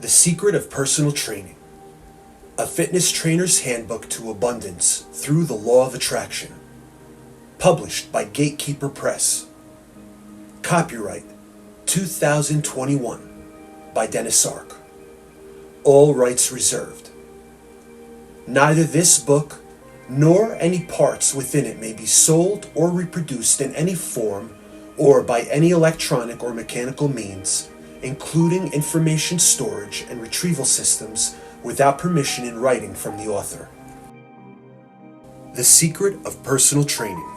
The Secret of Personal Training, a fitness trainer's handbook to abundance through the law of attraction. Published by Gatekeeper Press. Copyright 2021 by Denis Ark. All rights reserved. Neither this book nor any parts within it may be sold or reproduced in any form or by any electronic or mechanical means, including information storage and retrieval systems, without permission in writing from the author. The Secret of Personal Training.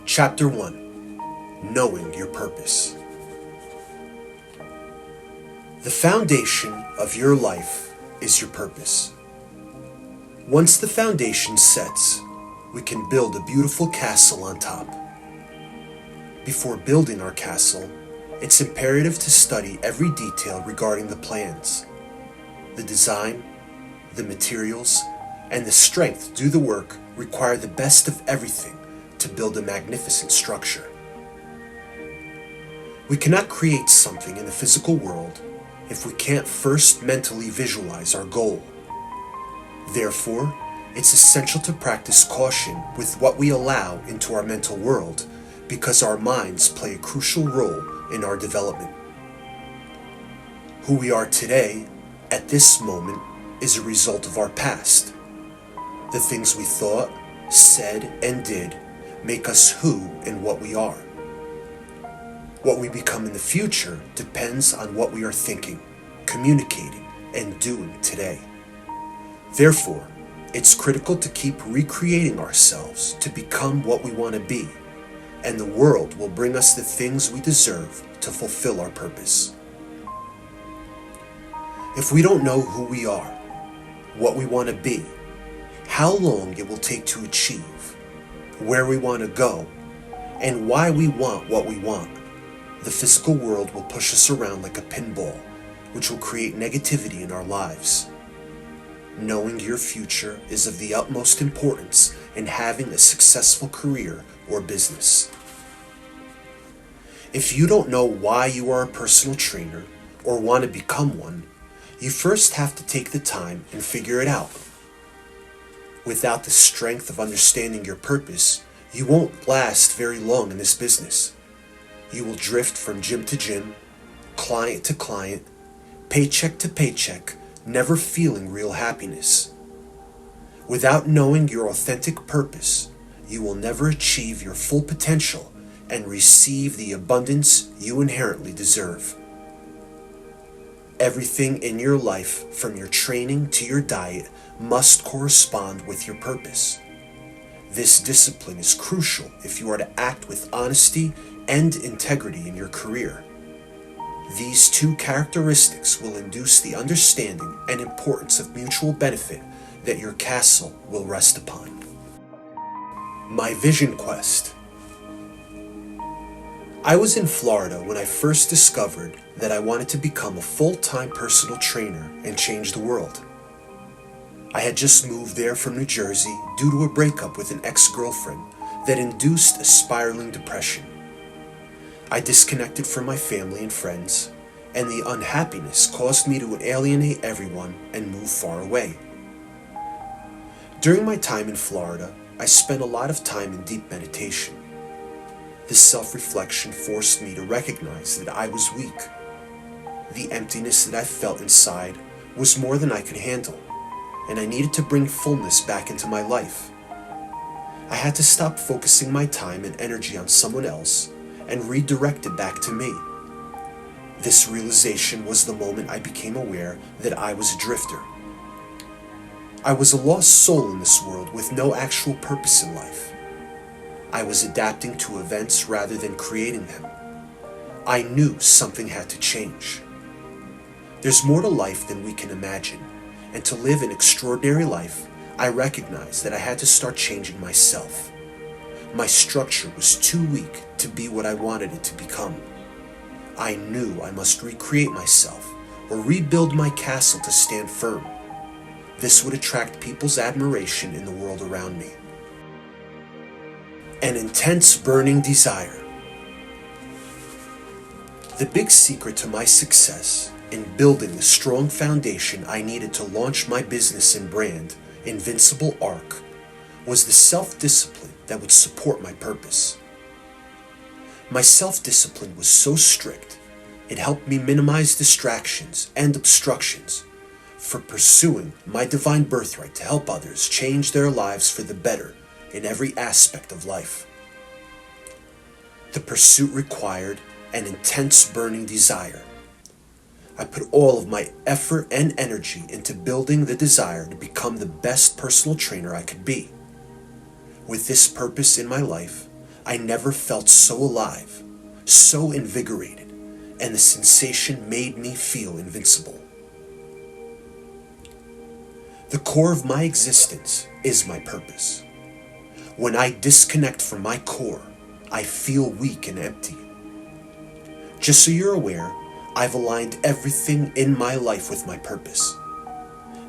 Chapter 1. Knowing Your Purpose. The foundation of your life is your purpose. Once the foundation sets, we can build a beautiful castle on top. Before building our castle, it's imperative to study every detail regarding the plans, the design, the materials, and the strength to do the work require the best of everything to build a magnificent structure. We cannot create something in the physical world if we can't first mentally visualize our goal. Therefore, it's essential to practice caution with what we allow into our mental world, because our minds play a crucial role in our development. Who we are today, at this moment, is a result of our past. The things we thought, said, and did make us who and what we are. What we become in the future depends on what we are thinking, communicating, and doing today. Therefore, it's critical to keep recreating ourselves to become what we want to be, and the world will bring us the things we deserve to fulfill our purpose. If we don't know who we are, what we want to be, how long it will take to achieve, where we want to go, and why we want what we want, the physical world will push us around like a pinball, which will create negativity in our lives. Knowing your future is of the utmost importance in having a successful career or business. If you don't know why you are a personal trainer or want to become one, you first have to take the time and figure it out. Without the strength of understanding your purpose, you won't last very long in this business. You will drift from gym to gym, client to client, paycheck to paycheck, never feeling real happiness. Without knowing your authentic purpose, you will never achieve your full potential and receive the abundance you inherently deserve. Everything in your life, from your training to your diet, must correspond with your purpose. This discipline is crucial if you are to act with honesty and integrity in your career. These two characteristics will induce the understanding and importance of mutual benefit that your castle will rest upon. My Vision Quest. I was in Florida when I first discovered that I wanted to become a full-time personal trainer and change the world. I had just moved there from New Jersey due to a breakup with an ex-girlfriend that induced a spiraling depression. I disconnected from my family and friends, and the unhappiness caused me to alienate everyone and move far away. During my time in Florida, I spent a lot of time in deep meditation. This self-reflection forced me to recognize that I was weak. The emptiness that I felt inside was more than I could handle, and I needed to bring fullness back into my life. I had to stop focusing my time and energy on someone else and redirect it back to me. This realization was the moment I became aware that I was a drifter. I was a lost soul in this world with no actual purpose in life. I was adapting to events rather than creating them. I knew something had to change. There's more to life than we can imagine, and to live an extraordinary life, I recognized that I had to start changing myself. My structure was too weak to be what I wanted it to become. I knew I must recreate myself or rebuild my castle to stand firm. This would attract people's admiration in the world around me. An intense burning desire. The big secret to my success in building the strong foundation I needed to launch my business and brand, Invincible Ark, was the self-discipline that would support my purpose. My self-discipline was so strict, it helped me minimize distractions and obstructions for pursuing my divine birthright to help others change their lives for the better in every aspect of life. The pursuit required an intense burning desire. I put all of my effort and energy into building the desire to become the best personal trainer I could be. With this purpose in my life, I never felt so alive, so invigorated, and the sensation made me feel invincible. The core of my existence is my purpose. When I disconnect from my core, I feel weak and empty. Just so you're aware, I've aligned everything in my life with my purpose.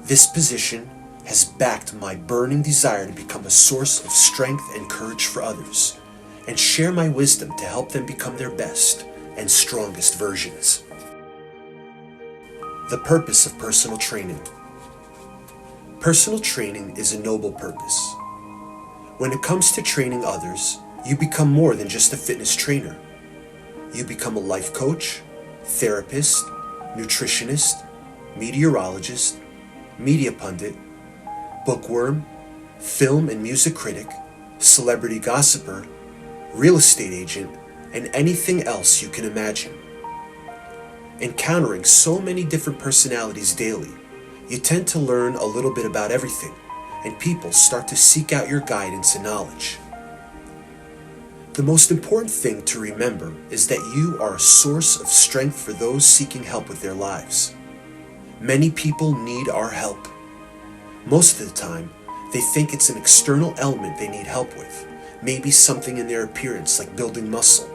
This position has backed my burning desire to become a source of strength and courage for others, and share my wisdom to help them become their best and strongest versions. The purpose of personal training. Personal training is a noble purpose. When it comes to training others, you become more than just a fitness trainer. You become a life coach, therapist, nutritionist, meteorologist, media pundit, bookworm, film and music critic, celebrity gossiper, real estate agent, and anything else you can imagine. Encountering so many different personalities daily, you tend to learn a little bit about everything, and people start to seek out your guidance and knowledge. The most important thing to remember is that you are a source of strength for those seeking help with their lives. Many people need our help. Most of the time, they think it's an external element they need help with, maybe something in their appearance like building muscle,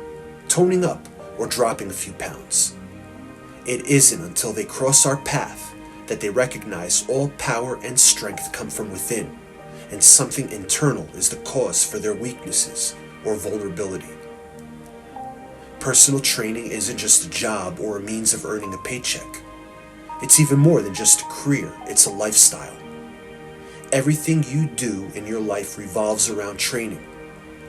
toning up, or dropping a few pounds. It isn't until they cross our path that they recognize all power and strength come from within, and something internal is the cause for their weaknesses or vulnerability. Personal training isn't just a job or a means of earning a paycheck. It's even more than just a career, it's a lifestyle. Everything you do in your life revolves around training.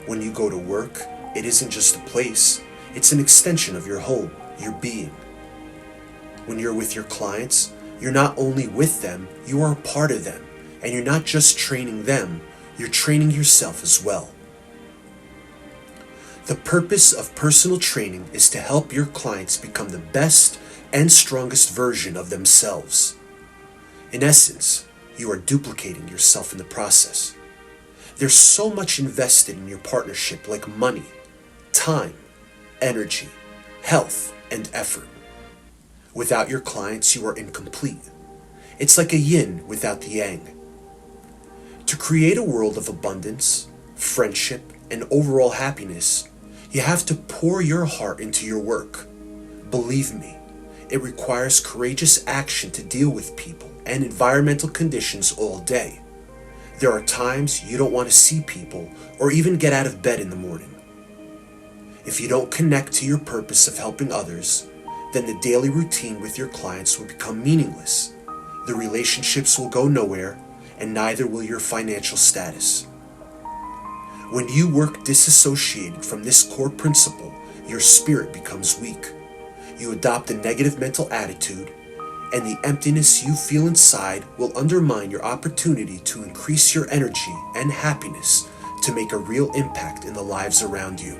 When you go to work, it isn't just a place, it's an extension of your home, your being. When you're with your clients, you're not only with them, you are a part of them. And you're not just training them, you're training yourself as well. The purpose of personal training is to help your clients become the best and strongest version of themselves. In essence, you are duplicating yourself in the process. There's so much invested in your partnership, like money, time, energy, health, and effort. Without your clients, you are incomplete. It's like a yin without the yang. To create a world of abundance, friendship, and overall happiness, you have to pour your heart into your work. Believe me, it requires courageous action to deal with people and environmental conditions all day. There are times you don't want to see people or even get out of bed in the morning. If you don't connect to your purpose of helping others, then the daily routine with your clients will become meaningless. The relationships will go nowhere, and neither will your financial status. When you work disassociated from this core principle, your spirit becomes weak. You adopt a negative mental attitude, and the emptiness you feel inside will undermine your opportunity to increase your energy and happiness to make a real impact in the lives around you.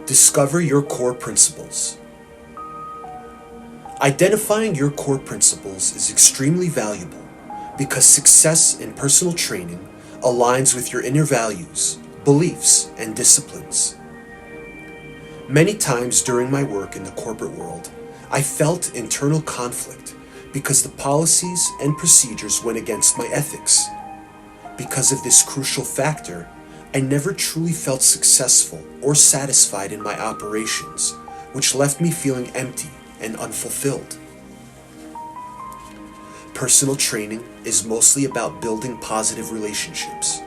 Discover your core principles. Identifying your core principles is extremely valuable because success in personal training aligns with your inner values, beliefs, and disciplines. Many times during my work in the corporate world, I felt internal conflict because the policies and procedures went against my ethics. Because of this crucial factor, I never truly felt successful or satisfied in my operations, which left me feeling empty and unfulfilled. Personal training is mostly about building positive relationships.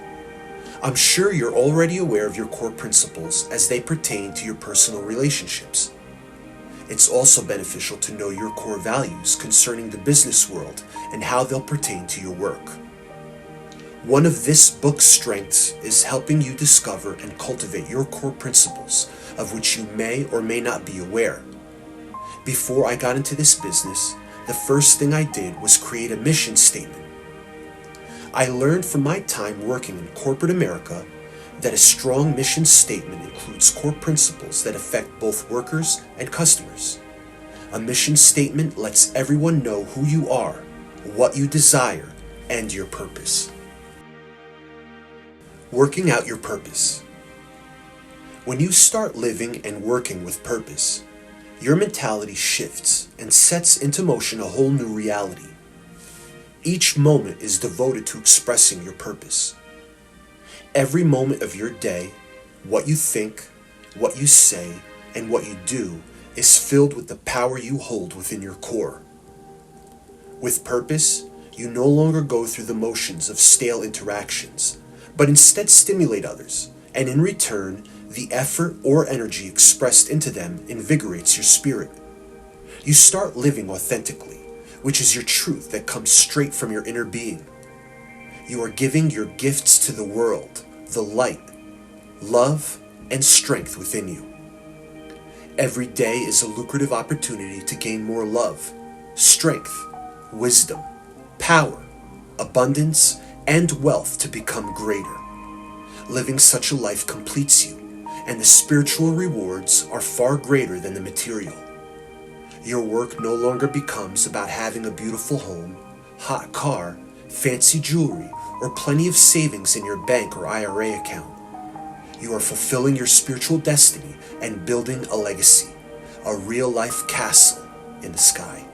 I'm sure you're already aware of your core principles as they pertain to your personal relationships. It's also beneficial to know your core values concerning the business world and how they'll pertain to your work. One of this book's strengths is helping you discover and cultivate your core principles, of which you may or may not be aware. Before I got into this business, the first thing I did was create a mission statement. I learned from my time working in corporate America that a strong mission statement includes core principles that affect both workers and customers. A mission statement lets everyone know who you are, what you desire, and your purpose. Working out your purpose. When you start living and working with purpose, your mentality shifts and sets into motion a whole new reality. Each moment is devoted to expressing your purpose. Every moment of your day, what you think, what you say, and what you do is filled with the power you hold within your core. With purpose, you no longer go through the motions of stale interactions, but instead stimulate others, and in return, the effort or energy expressed into them invigorates your spirit. You start living authentically, which is your truth that comes straight from your inner being. You are giving your gifts to the world, the light, love, and strength within you. Every day is a lucrative opportunity to gain more love, strength, wisdom, power, abundance, and wealth to become greater. Living such a life completes you, and the spiritual rewards are far greater than the material. Your work no longer becomes about having a beautiful home, hot car, fancy jewelry, or plenty of savings in your bank or IRA account. You are fulfilling your spiritual destiny and building a legacy, a real-life castle in the sky.